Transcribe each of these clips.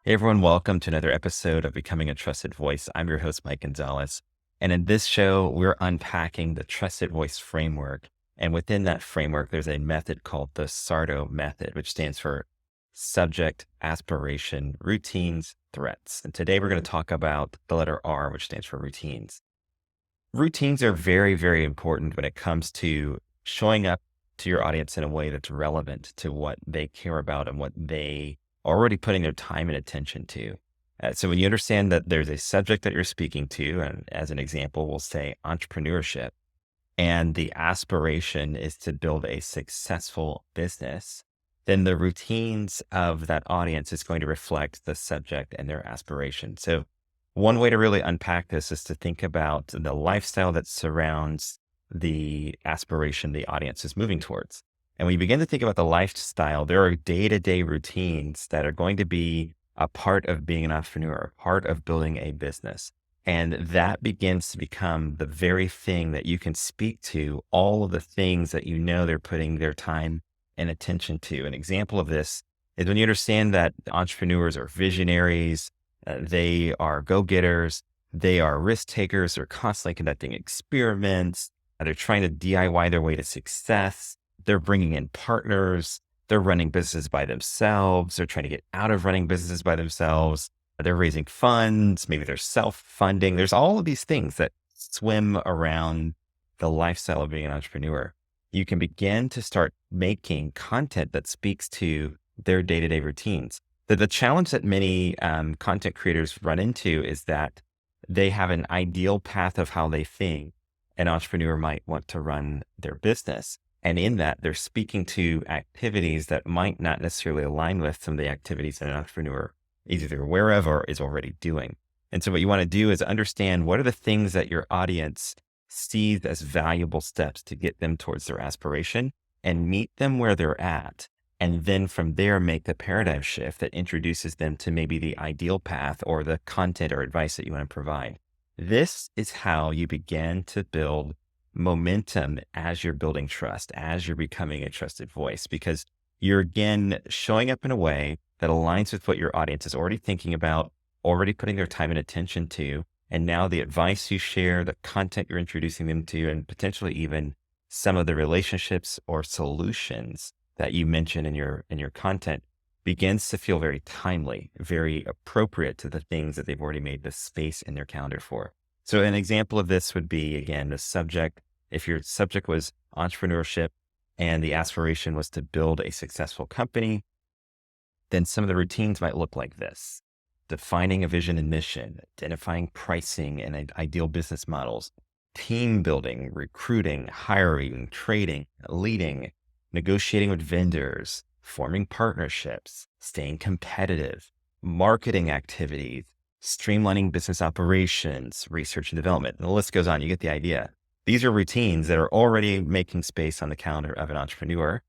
Hey everyone, welcome to another episode of Becoming a Trusted Voice. I'm your host, Mike Gonzalez. And in this show, we're unpacking the Trusted Voice framework. And within that framework, there's a method called the SARTO method, which stands for Subject, Aspiration, Routines, Threats. And today we're going to talk about the letter R, which stands for routines. Routines are very, very important when it comes to showing up to your audience in a way that's relevant to what they care about and what they are already putting their time and attention to. So when you understand that there's a subject that you're speaking to, and as an example, we'll say entrepreneurship, and the aspiration is to build a successful business, then the routines of that audience is going to reflect the subject and their aspiration. So one way to really unpack this is to think about the lifestyle that surrounds the aspiration the audience is moving towards. And when you begin to think about the lifestyle, there are day-to-day routines that are going to be a part of being an entrepreneur, part of building a business. And that begins to become the very thing that you can speak to all of the things that you know they're putting their time and attention to. An example of this is when you understand that entrepreneurs are visionaries, they are go-getters, they are risk takers, they're constantly conducting experiments, they're trying to DIY their way to success, they're bringing in partners, they're running businesses by themselves, they're trying to get out of running businesses by themselves, they're raising funds, maybe they're self-funding. There's all of these things that swim around the lifestyle of being an entrepreneur. You can begin to start making content that speaks to their day-to-day routines. The challenge that many content creators run into is that they have an ideal path of how they think an entrepreneur might want to run their business. And in that, they're speaking to activities that might not necessarily align with some of the activities that an entrepreneur is either aware of or is already doing. And so what you want to do is understand what are the things that your audience sees as valuable steps to get them towards their aspiration, and meet them where they're at. And then from there, make the paradigm shift that introduces them to maybe the ideal path or the content or advice that you want to provide. This is how you begin to build momentum as you're building trust, as you're becoming a trusted voice, because you're again showing up in a way that aligns with what your audience is already thinking about, already putting their time and attention to. And now the advice you share, the content you're introducing them to, and potentially even some of the relationships or solutions that you mention in your content begins to feel very timely, very appropriate to the things that they've already made the space in their calendar for. So an example of this would be, again, the subject. If your subject was entrepreneurship and the aspiration was to build a successful company, then some of the routines might look like this: defining a vision and mission, identifying pricing and ideal business models, team building, recruiting, hiring, trading, leading, negotiating with vendors, forming partnerships, staying competitive, marketing activities, streamlining business operations, research and development. And the list goes on. You get the idea. These are routines that are already making space on the calendar of an entrepreneur,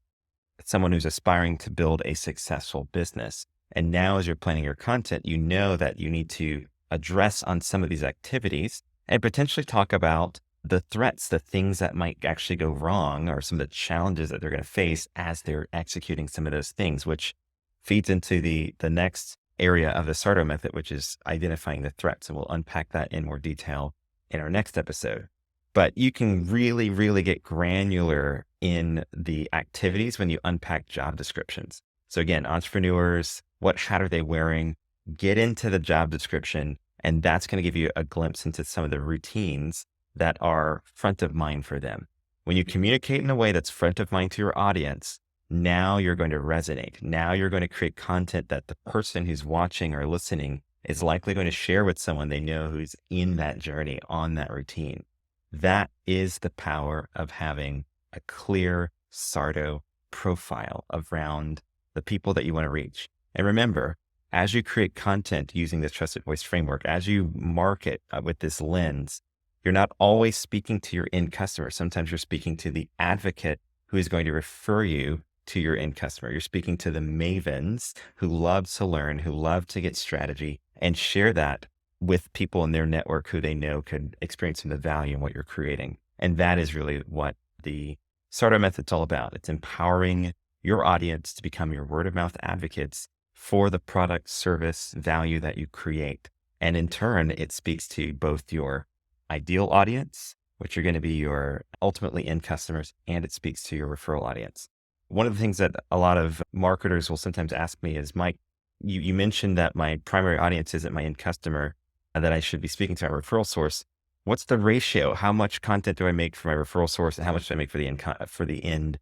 someone who's aspiring to build a successful business. And now as you're planning your content, you know that you need to address on some of these activities and potentially talk about the threats, the things that might actually go wrong, or some of the challenges that they're going to face as they're executing some of those things, which feeds into the next area of the SARTO method, which is identifying the threats. And we'll unpack that in more detail in our next episode. But you can really, really get granular in the activities when you unpack job descriptions. So again, entrepreneurs, what hat are they wearing? Get into the job description, and that's going to give you a glimpse into some of the routines that are front of mind for them. When you communicate in a way that's front of mind to your audience, now you're going to resonate. Now you're going to create content that the person who's watching or listening is likely going to share with someone they know who's in that journey, on that routine. That is the power of having a clear SARTO profile around the people that you want to reach. And remember, as you create content using this trusted voice framework, as you market with this lens, you're not always speaking to your end customer. Sometimes you're speaking to the advocate who is going to refer you to your end customer. You're speaking to the mavens who love to learn, who love to get strategy and share that with people in their network who they know could experience some of the value in what you're creating. And that is really what the SARTO method's all about. It's empowering your audience to become your word of mouth advocates for the product, service, value that you create. And in turn, it speaks to both your ideal audience, which are going to be your ultimately end customers, and it speaks to your referral audience. One of the things that a lot of marketers will sometimes ask me is, Mike, you mentioned that my primary audience isn't my end customer, and that I should be speaking to my referral source. What's the ratio? How much content do I make for my referral source, and how much do I make for the end,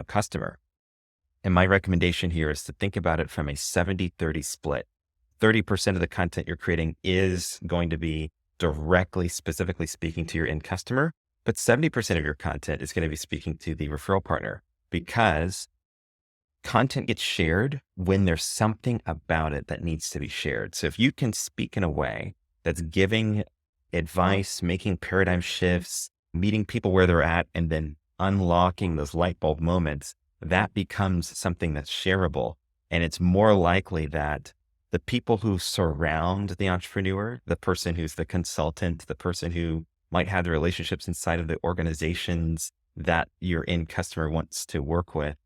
customer? And my recommendation here is to think about it from a 70-30 split. 30% of the content you're creating is going to be directly, specifically speaking to your end customer, but 70% of your content is going to be speaking to the referral partner, because content gets shared when there's something about it that needs to be shared. So if you can speak in a way that's giving advice, making paradigm shifts, meeting people where they're at, and then unlocking those light bulb moments, that becomes something that's shareable. And it's more likely that the people who surround the entrepreneur, the person who's the consultant, the person who might have the relationships inside of the organizations that your end customer wants to work with,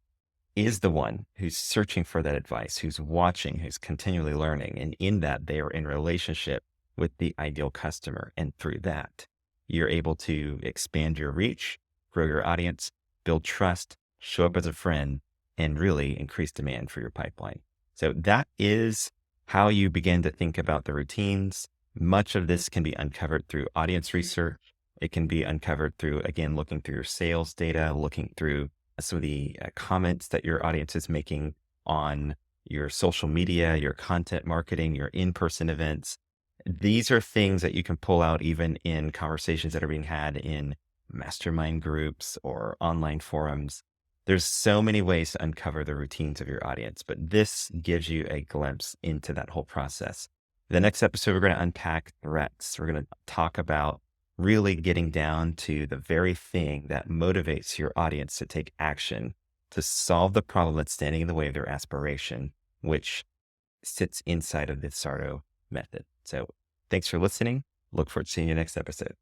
is the one who's searching for that advice, who's watching, who's continually learning. And in that, they are in relationship with the ideal customer. And through that, you're able to expand your reach, grow your audience, build trust, show up as a friend, and really increase demand for your pipeline. So that is how you begin to think about the routines. Much of this can be uncovered through audience research. It can be uncovered through, again, looking through your sales data, looking through some of the comments that your audience is making on your social media, your content marketing, your in-person events. These are things that you can pull out even in conversations that are being had in mastermind groups or online forums. There's so many ways to uncover the routines of your audience, but this gives you a glimpse into that whole process. The next episode, we're going to unpack threats. We're going to talk about really getting down to the very thing that motivates your audience to take action to solve the problem that's standing in the way of their aspiration, which sits inside of the SARTO method. So thanks for listening. Look forward to seeing you next episode.